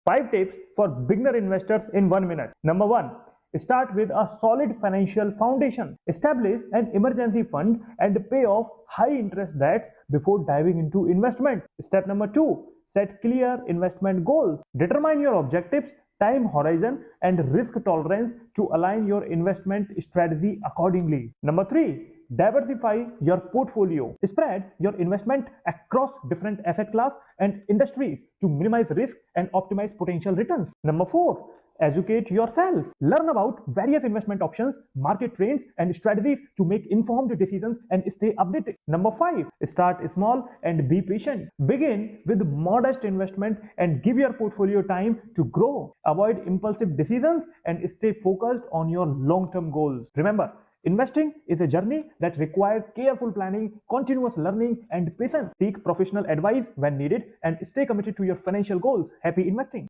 5 tips for beginner investors in 1 minute. Number 1. Start with a solid financial foundation. Establish an emergency fund and pay off high interest debts before diving into investment. Step number 2. Set clear investment goals. Determine your objectives, time horizon, and risk tolerance to align your investment strategy accordingly. Number 3. Diversify your portfolio. Spread your investment across different asset class and industries to minimize risk and optimize potential returns. Number 4. Educate yourself. Learn about various investment options, market trends, and strategies to make informed decisions and stay updated. Number 5. Start small and be patient. Begin with modest investment and give your portfolio time to grow. Avoid impulsive decisions and stay focused on your long-term goals. Remember, investing is a journey that requires careful planning, continuous learning, and patience. Seek professional advice when needed and stay committed to your financial goals. Happy investing!